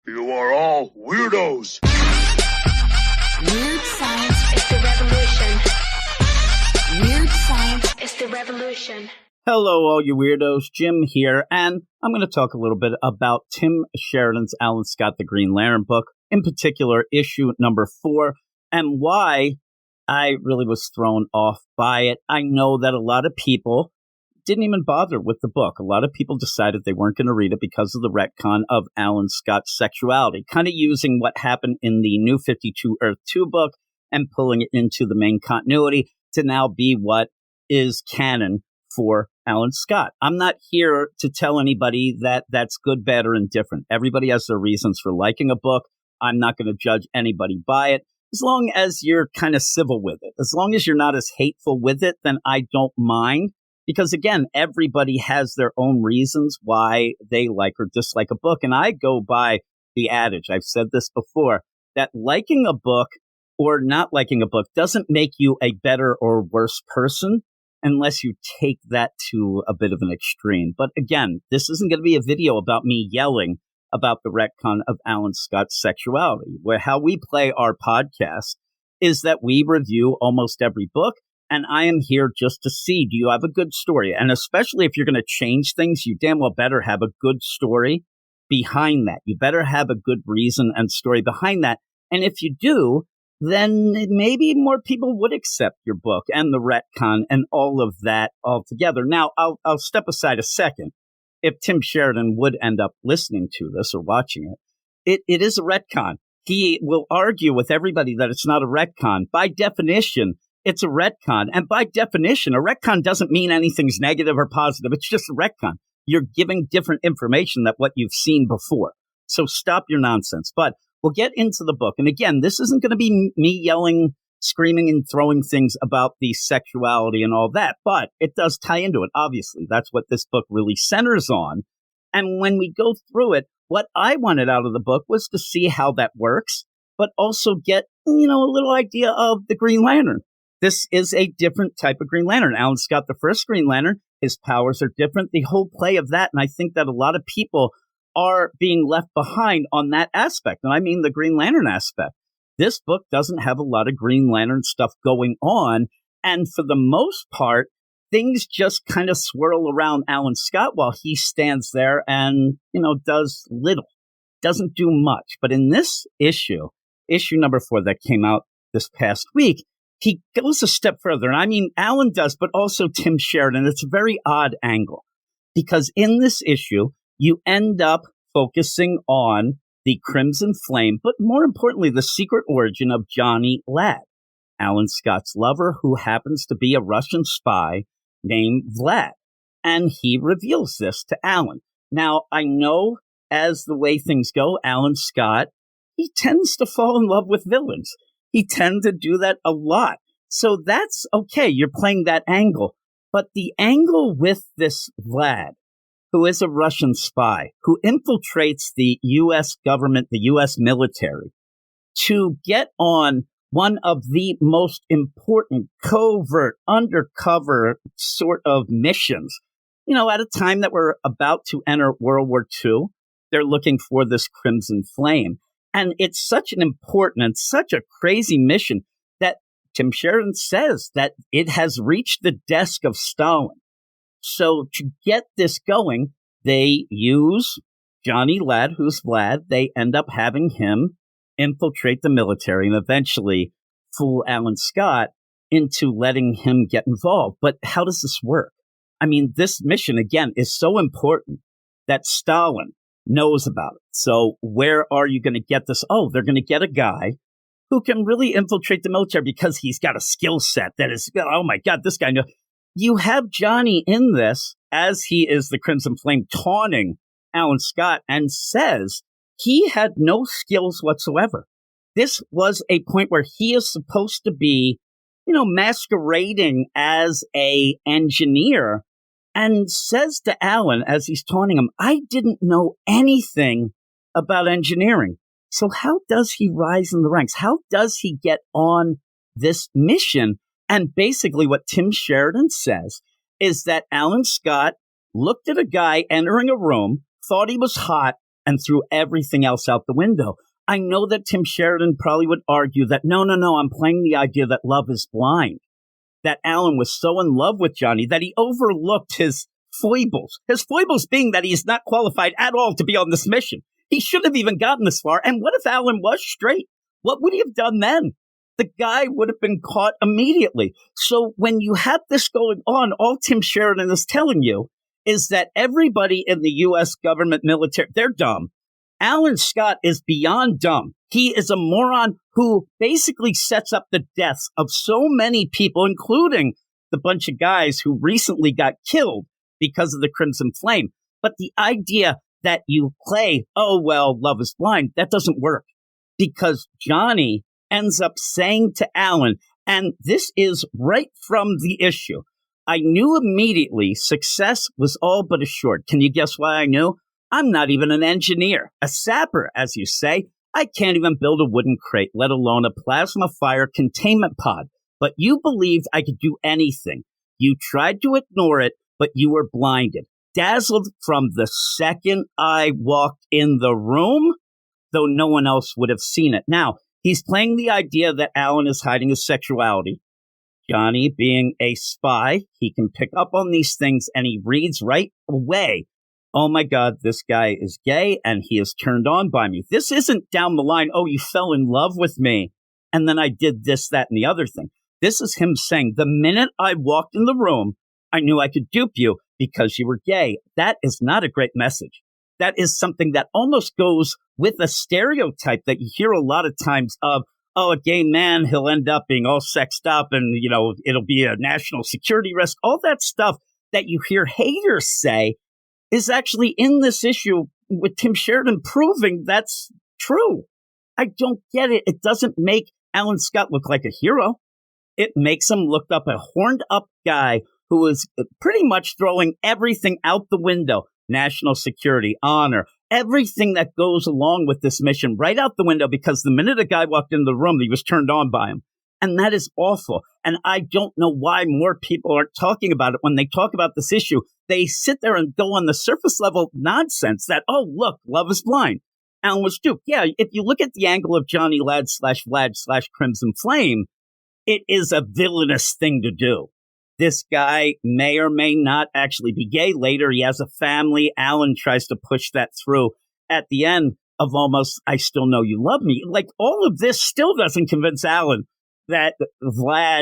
You are all weirdos. Weird science is the revolution. Weird science is the revolution. Hello, all you weirdos. Jim here, and I'm going to talk a little bit about Tim Sheridan's Alan Scott, The Green Lantern book, in particular, issue number 4, and why I really was thrown off by it. I know that a lot of people didn't even bother with the book. A lot of people decided they weren't going to read it because of the retcon of Alan Scott's sexuality, kind of using what happened in the New 52 Earth 2 book and pulling it into the main continuity to now be what is canon for Alan Scott. I'm not here to tell anybody that that's good, bad, or indifferent. Everybody has their reasons for liking a book. I'm not going to judge anybody by it. As long as you're kind of civil with it, as long as you're not as hateful with it, then I don't mind. Because again, everybody has their own reasons why they like or dislike a book. And I go by the adage, I've said this before, that liking a book or not liking a book doesn't make you a better or worse person unless you take that to a bit of an extreme. But again, this isn't going to be a video about me yelling about the retcon of Alan Scott's sexuality. Where how we play our podcast is that we review almost every book. And I am here just to see, do you have a good story? And especially if you're going to change things, you damn well better have a good story behind that. You better have a good reason and story behind that. And if you do, then maybe more people would accept your book and the retcon and all of that altogether. Now, I'll step aside a second. If Tim Sheridan would end up listening to this or watching it, it is a retcon. He will argue with everybody that it's not a retcon. By definition, it's a retcon. And by definition, a retcon doesn't mean anything's negative or positive. It's just a retcon. You're giving different information than what you've seen before. So stop your nonsense. But we'll get into the book. And again, this isn't going to be me yelling, screaming, and throwing things about the sexuality and all that. But it does tie into it, obviously. That's what this book really centers on. And when we go through it, what I wanted out of the book was to see how that works, but also get, a little idea of the Green Lantern. This is a different type of Green Lantern. Alan Scott, the first Green Lantern, his powers are different. The whole play of that. And I think that a lot of people are being left behind on that aspect. And I mean the Green Lantern aspect. This book doesn't have a lot of Green Lantern stuff going on. And for the most part, things just kind of swirl around Alan Scott while he stands there and, does little, doesn't do much. But in this issue number 4 that came out this past week, he goes a step further. And I mean, Alan does, but also Tim Sheridan. It's a very odd angle because in this issue, you end up focusing on the Crimson Flame, but more importantly, the secret origin of Johnny Ladd, Alan Scott's lover, who happens to be a Russian spy named Vlad. And he reveals this to Alan. Now, I know as the way things go, Alan Scott, he tends to fall in love with villains. He tends to do that a lot. So that's okay. You're playing that angle. But the angle with this Vlad, who is a Russian spy, who infiltrates the U.S. government, the U.S. military, to get on one of the most important covert, undercover sort of missions. At a time that we're about to enter World War II, they're looking for this Crimson Flame. And it's such an important and such a crazy mission that Tim Sheridan says that it has reached the desk of Stalin. So to get this going, they use Johnny Ladd, who's Vlad. They end up having him infiltrate the military and eventually fool Alan Scott into letting him get involved. But how does this work? I mean, this mission, again, is so important that Stalin knows about it. So where are you going to get this? Oh, they're going to get a guy who can really infiltrate the military because he's got a skill set that is, oh my God, this guy knows. You have Johnny in this as he is the Crimson Flame taunting Alan Scott and says he had no skills whatsoever. This was a point where he is supposed to be, masquerading as a engineer and says to Alan as he's taunting him, I didn't know anything about engineering. So how does he rise in the ranks? How does he get on this mission? And basically what Tim Sheridan says is that Alan Scott looked at a guy entering a room, thought he was hot, and threw everything else out the window. I know that Tim Sheridan probably would argue that, no, I'm playing the idea that love is blind, that Alan was so in love with Johnny that he overlooked his foibles. His foibles being that he is not qualified at all to be on this mission. He shouldn't have even gotten this far. And what if Alan was straight? What would he have done then? The guy would have been caught immediately. So when you have this going on, all Tim Sheridan is telling you is that everybody in the U.S. government, military, they're dumb. Alan Scott is beyond dumb. He is a moron who basically sets up the deaths of so many people, including the bunch of guys who recently got killed because of the Crimson Flame. But the idea that you play, oh, well, love is blind, that doesn't work. Because Johnny ends up saying to Alan, and this is right from the issue, I knew immediately success was all but assured. Can you guess why I knew? I'm not even an engineer, a sapper, as you say. I can't even build a wooden crate, let alone a plasma fire containment pod. But you believed I could do anything. You tried to ignore it, but you were blinded, dazzled from the second I walked in the room, though no one else would have seen it. Now, he's playing the idea that Alan is hiding his sexuality. Johnny, being a spy, he can pick up on these things, and he reads right away, oh my God, this guy is gay and he is turned on by me. This isn't down the line, oh, you fell in love with me and then I did this, that, and the other thing. This is him saying, the minute I walked in the room, I knew I could dupe you because you were gay. That is not a great message. That is something that almost goes with a stereotype that you hear a lot of times of, oh, a gay man, he'll end up being all sexed up and, you know, it'll be a national security risk. All that stuff that you hear haters say is actually in this issue with Tim Sheridan proving that's true. I don't get it. It doesn't make Alan Scott look like a hero. It makes him look up a horned up guy who is pretty much throwing everything out the window. National security, honor, everything that goes along with this mission right out the window because the minute a guy walked in the room, he was turned on by him. And that is awful. And I don't know why more people aren't talking about it when they talk about this issue. They sit there and go on the surface level nonsense that, oh, look, love is blind. Alan was duped. Yeah, if you look at the angle of Johnny Ladd /Vlad /Crimson Flame, it is a villainous thing to do. This guy may or may not actually be gay. Later, he has a family. Alan tries to push that through at the end of almost, I still know you love me. Like, all of this still doesn't convince Alan that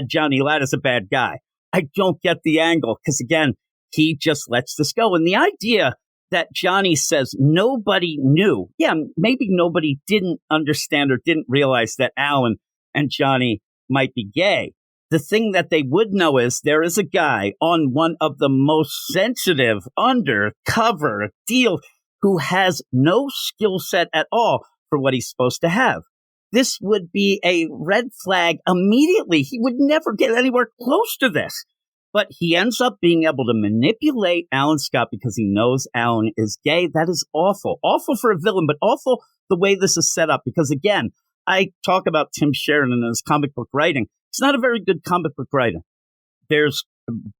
Johnny Ladd is a bad guy. I don't get the angle because, again, he just lets this go. And the idea that Johnny says nobody knew. Yeah, maybe nobody didn't understand or didn't realize that Alan and Johnny might be gay. The thing that they would know is there is a guy on one of the most sensitive undercover deals who has no skill set at all for what he's supposed to have. This would be a red flag immediately. He would never get anywhere close to this. But he ends up being able to manipulate Alan Scott because he knows Alan is gay. That is awful. Awful for a villain, but awful the way this is set up. Because, again, I talk about Tim Sheridan and his comic book writing. He's not a very good comic book writer. There's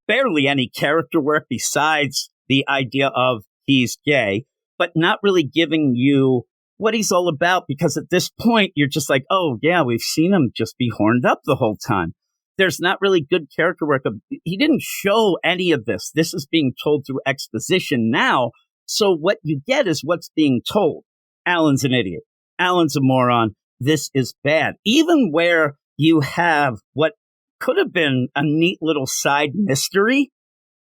barely any character work besides the idea of he's gay, but not really giving you what he's all about. Because at this point, you're just like, oh, yeah, we've seen him just be horned up the whole time. There's not really good character work. He didn't show any of this. This is being told through exposition now. So what you get is what's being told. Alan's an idiot. Alan's a moron. This is bad. Even where you have what could have been a neat little side mystery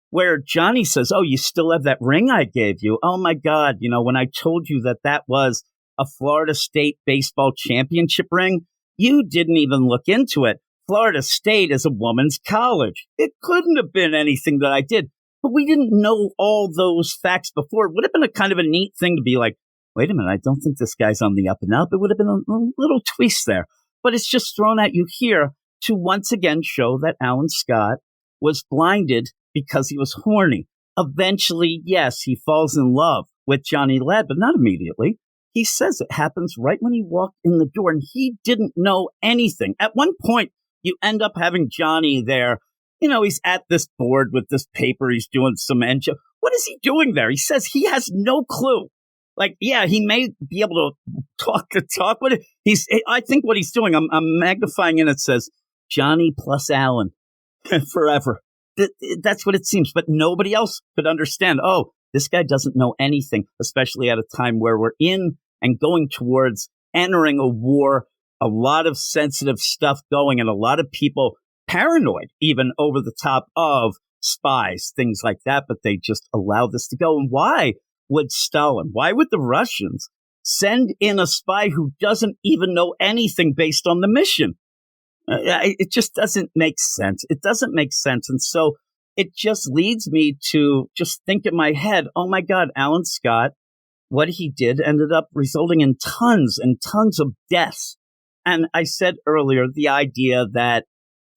where Johnny says, oh, you still have that ring I gave you. Oh, my God. You know, when I told you that that was a Florida State baseball championship ring, you didn't even look into it. Florida State is a woman's college. It couldn't have been anything that I did. But we didn't know all those facts before. It would have been a kind of a neat thing to be like, wait a minute, I don't think this guy's on the up and up. It would have been a little twist there. But it's just thrown at you here to once again show that Alan Scott was blinded because he was horny. Eventually, yes, he falls in love with Johnny Ladd, but not immediately. He says it happens right when he walked in the door, and he didn't know anything. At one point, you end up having Johnny there. You know, he's at this board with this paper. He's doing some engine. What is he doing there? He says he has no clue. Like, yeah, he may be able to talk the talk, but I think what he's doing, I'm magnifying in, it says Johnny plus Alan forever. That's what it seems. But nobody else could understand. Oh, this guy doesn't know anything, especially at a time where we're in and going towards entering a war, a lot of sensitive stuff going, and a lot of people paranoid, even over the top of spies, things like that. But they just allow this to go. And why would Stalin, why would the Russians send in a spy who doesn't even know anything based on the mission? It just doesn't make sense. It doesn't make sense. And so it just leads me to just think in my head, oh my God, Alan Scott, what he did ended up resulting in tons and tons of deaths. And I said earlier, the idea that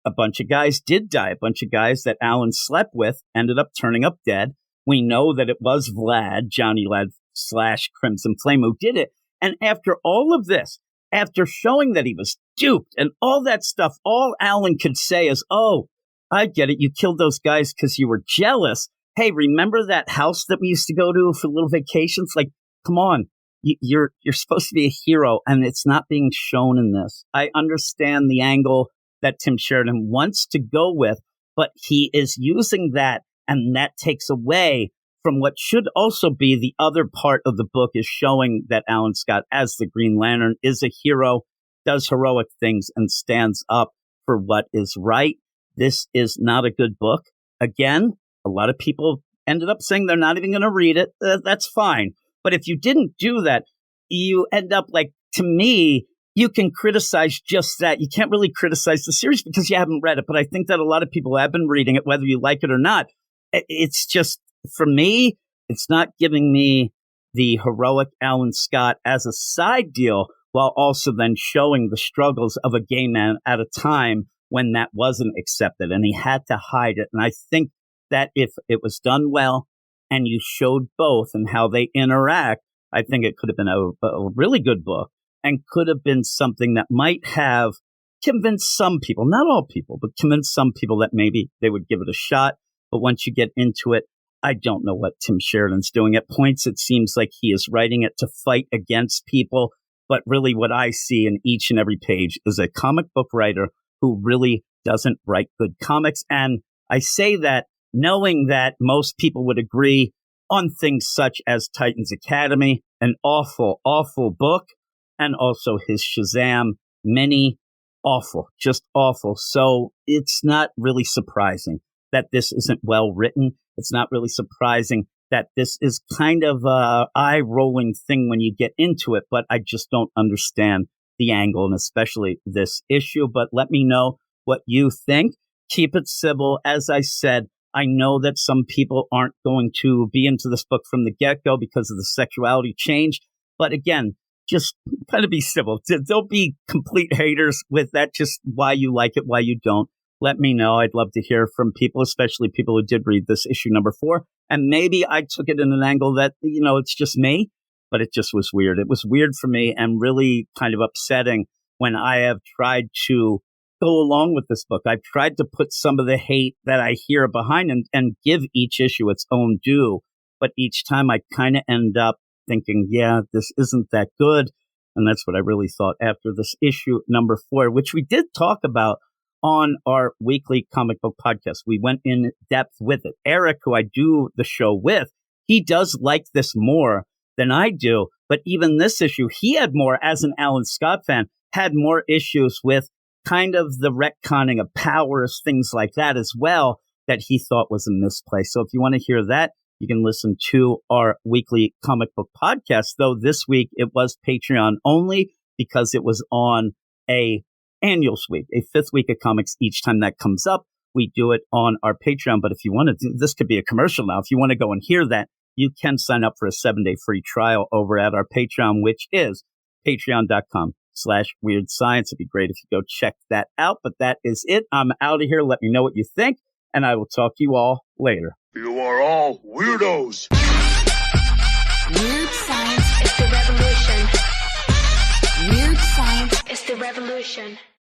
a bunch of guys did die, a bunch of guys that Alan slept with ended up turning up dead. We know that it was Vlad, Johnny Lad / Crimson Flame, who did it. And after all of this, after showing that he was duped and all that stuff, all Alan could say is, oh, I get it. You killed those guys because you were jealous. Hey, remember that house that we used to go to for little vacations? Like, come on, you're supposed to be a hero, and it's not being shown in this. I understand the angle that Tim Sheridan wants to go with, but he is using that, and that takes away from what should also be the other part of the book, is showing that Alan Scott, as the Green Lantern, is a hero, does heroic things, and stands up for what is right. This is not a good book. Again, a lot of people ended up saying they're not even going to read it. That's fine. But if you didn't do that, you end up like, to me, you can criticize just that. You can't really criticize the series because you haven't read it. But I think that a lot of people have been reading it, whether you like it or not. It's just, for me, it's not giving me the heroic Alan Scott as a side deal, while also then showing the struggles of a gay man at a time when that wasn't accepted and he had to hide it. And I think that if it was done well and you showed both and how they interact, I think it could have been a really good book, and could have been something that might have convinced some people, not all people, but convinced some people that maybe they would give it a shot. But once you get into it, I don't know what Tim Sheridan's doing. At points, it seems like he is writing it to fight against people. But really what I see in each and every page is a comic book writer who really doesn't write good comics. And I say that knowing that most people would agree on things such as Titans Academy, an awful, awful book, and also his Shazam mini, awful, just awful. So it's not really surprising that this isn't well written. It's not really surprising that this is kind of a eye-rolling thing when you get into it, but I just don't understand the angle, and especially this issue. But let me know what you think. Keep it civil. As I said, I know that some people aren't going to be into this book from the get-go because of the sexuality change. But again, just kind of be civil. There'll be complete haters with that, just why you like it, why you don't. Let me know. I'd love to hear from people, especially people who did read this issue number 4. And maybe I took it in an angle that, it's just me, but it just was weird. It was weird for me and really kind of upsetting when I have tried to go along with this book. I've tried to put some of the hate that I hear behind and give each issue its own due. But each time I kind of end up thinking, yeah, this isn't that good. And that's what I really thought after this issue number 4, which we did talk about on our weekly comic book podcast. We went in depth with it. Eric, who I do the show with, he does like this more than I do. But even this issue, he had more, as an Alan Scott fan, had more issues with kind of the retconning of powers, things like that as well, that he thought was a misplaced. So if you want to hear that, you can listen to our weekly comic book podcast. Though this week it was Patreon only because it was on a annual sweep, a 5th week of comics. Each time that comes up, we do it on our Patreon. But if you want to, this could be a commercial now. If you want to go and hear that, you can sign up for a 7-day free trial over at our Patreon, which is patreon.com/Weird Science. It'd be great if you go check that out. But that is it. I'm out of here. Let me know what you think, and I will talk to you all later. You are all weirdos. Weird science is the revolution. Weird science is the revolution.